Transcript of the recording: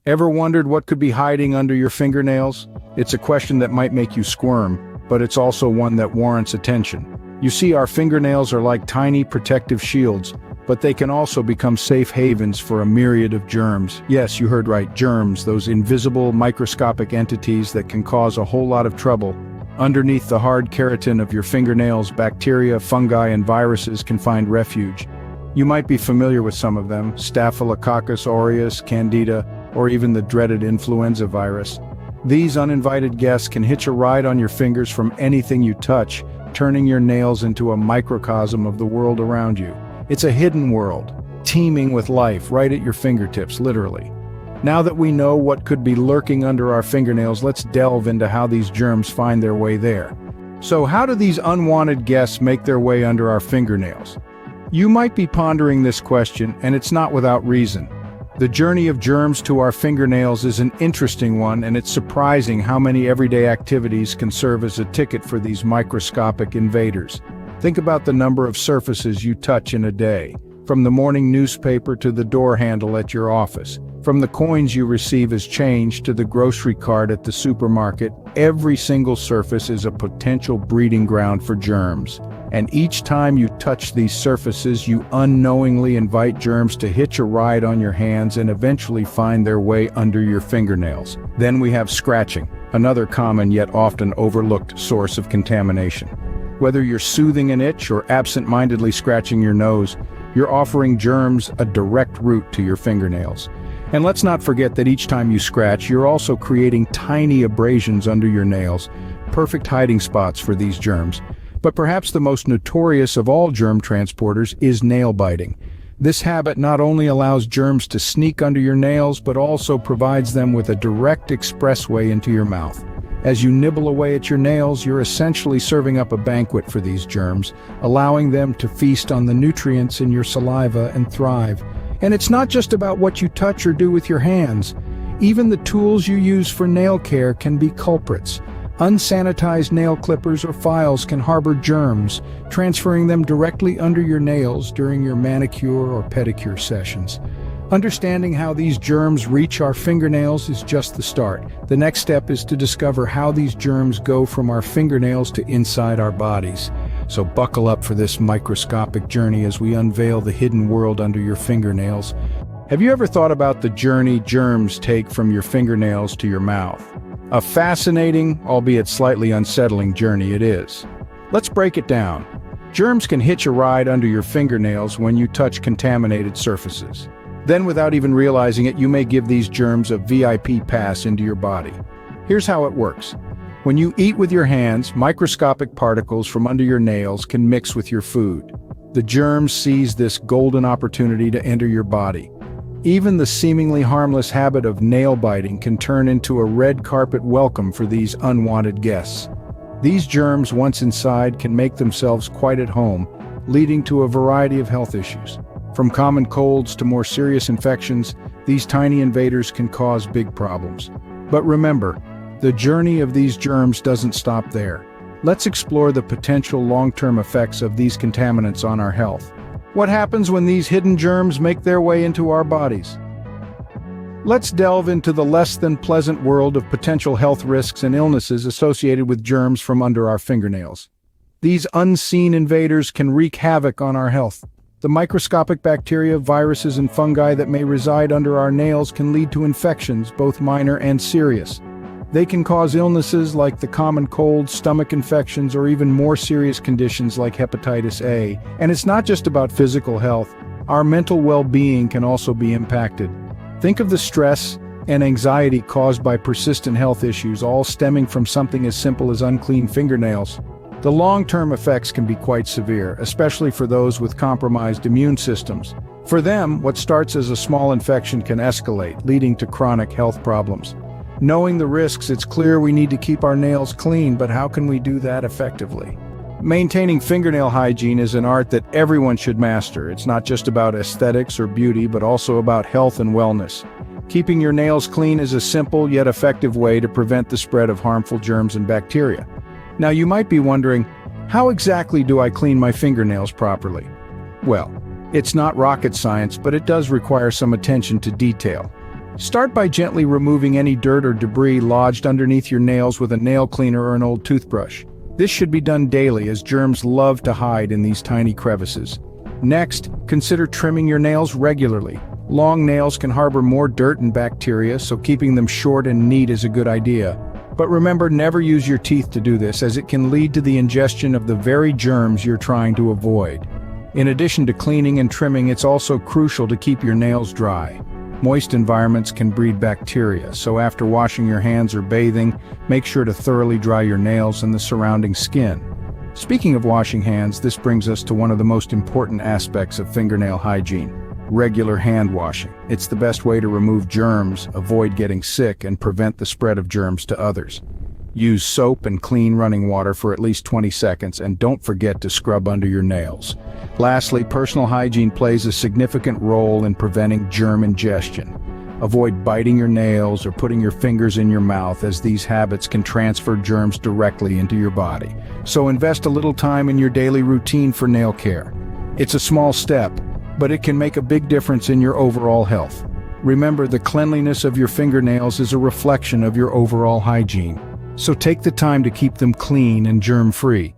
Ever wondered what could be hiding under your fingernails? It's a question that might make you squirm, but it's also one that warrants attention. You see, our fingernails are like tiny protective shields, but they can also become safe havens for a myriad of germs. Yes, you heard right, germs, those invisible microscopic entities that can cause a whole lot of trouble. Underneath the hard keratin of your fingernails, bacteria, fungi, and viruses can find refuge. You might be familiar with some of them: Staphylococcus aureus, Candida, or even the dreaded influenza virus. These uninvited guests can hitch a ride on your fingers from anything you touch, turning your nails into a microcosm of the world around you. It's a hidden world, teeming with life right at your fingertips, literally. Now that we know what could be lurking under our fingernails, let's delve into how these germs find their way there. So how do these unwanted guests make their way under our fingernails? You might be pondering this question, and it's not without reason. The journey of germs to our fingernails is an interesting one, and it's surprising how many everyday activities can serve as a ticket for these microscopic invaders. Think about the number of surfaces you touch in a day, from the morning newspaper to the door handle at your office, from the coins you receive as change to the grocery cart at the supermarket. Every single surface is a potential breeding ground for germs. And each time you touch these surfaces, you unknowingly invite germs to hitch a ride on your hands and eventually find their way under your fingernails. Then we have scratching, another common yet often overlooked source of contamination. Whether you're soothing an itch or absent-mindedly scratching your nose, you're offering germs a direct route to your fingernails. And let's not forget that each time you scratch, you're also creating tiny abrasions under your nails, perfect hiding spots for these germs. But perhaps the most notorious of all germ transporters is nail biting. This habit not only allows germs to sneak under your nails, but also provides them with a direct expressway into your mouth. As you nibble away at your nails, you're essentially serving up a banquet for these germs, allowing them to feast on the nutrients in your saliva and thrive. And it's not just about what you touch or do with your hands. Even the tools you use for nail care can be culprits. Unsanitized nail clippers or files can harbor germs, transferring them directly under your nails during your manicure or pedicure sessions. Understanding how these germs reach our fingernails is just the start. The next step is to discover how these germs go from our fingernails to inside our bodies. So buckle up for this microscopic journey as we unveil the hidden world under your fingernails. Have you ever thought about the journey germs take from your fingernails to your mouth? A fascinating, albeit slightly unsettling journey it is. Let's break it down. Germs can hitch a ride under your fingernails when you touch contaminated surfaces. Then, without even realizing it, you may give these germs a VIP pass into your body. Here's how it works. When you eat with your hands, microscopic particles from under your nails can mix with your food. The germs seize this golden opportunity to enter your body. Even the seemingly harmless habit of nail biting can turn into a red carpet welcome for these unwanted guests. These germs, once inside, can make themselves quite at home, leading to a variety of health issues. From common colds to more serious infections, these tiny invaders can cause big problems. But remember, the journey of these germs doesn't stop there. Let's explore the potential long-term effects of these contaminants on our health. What happens when these hidden germs make their way into our bodies? Let's delve into the less than pleasant world of potential health risks and illnesses associated with germs from under our fingernails. These unseen invaders can wreak havoc on our health. The microscopic bacteria, viruses, and fungi that may reside under our nails can lead to infections, both minor and serious. They can cause illnesses like the common cold, stomach infections, or even more serious conditions like hepatitis A. And it's not just about physical health. Our mental well-being can also be impacted. Think of the stress and anxiety caused by persistent health issues, all stemming from something as simple as unclean fingernails. The long-term effects can be quite severe, especially for those with compromised immune systems. For them, what starts as a small infection can escalate, leading to chronic health problems. Knowing the risks, it's clear we need to keep our nails clean, but how can we do that effectively? Maintaining fingernail hygiene is an art that everyone should master. It's not just about aesthetics or beauty, but also about health and wellness. Keeping your nails clean is a simple yet effective way to prevent the spread of harmful germs and bacteria. Now you might be wondering, how exactly do I clean my fingernails properly? Well, it's not rocket science, but it does require some attention to detail. Start by gently removing any dirt or debris lodged underneath your nails with a nail cleaner or an old toothbrush. This should be done daily, as germs love to hide in these tiny crevices. Next, consider trimming your nails regularly. Long nails can harbor more dirt and bacteria, so keeping them short and neat is a good idea. But remember, never use your teeth to do this, as it can lead to the ingestion of the very germs you're trying to avoid. In addition to cleaning and trimming, it's also crucial to keep your nails dry. Moist environments can breed bacteria, so after washing your hands or bathing, make sure to thoroughly dry your nails and the surrounding skin. Speaking of washing hands, this brings us to one of the most important aspects of fingernail hygiene: regular hand washing. It's the best way to remove germs, avoid getting sick, and prevent the spread of germs to others. Use soap and clean running water for at least 20 seconds, and don't forget to scrub under your nails. Lastly, personal hygiene plays a significant role in preventing germ ingestion. Avoid biting your nails or putting your fingers in your mouth, as these habits can transfer germs directly into your body. So invest a little time in your daily routine for nail care. It's a small step, but it can make a big difference in your overall health. Remember, the cleanliness of your fingernails is a reflection of your overall hygiene. So take the time to keep them clean and germ-free.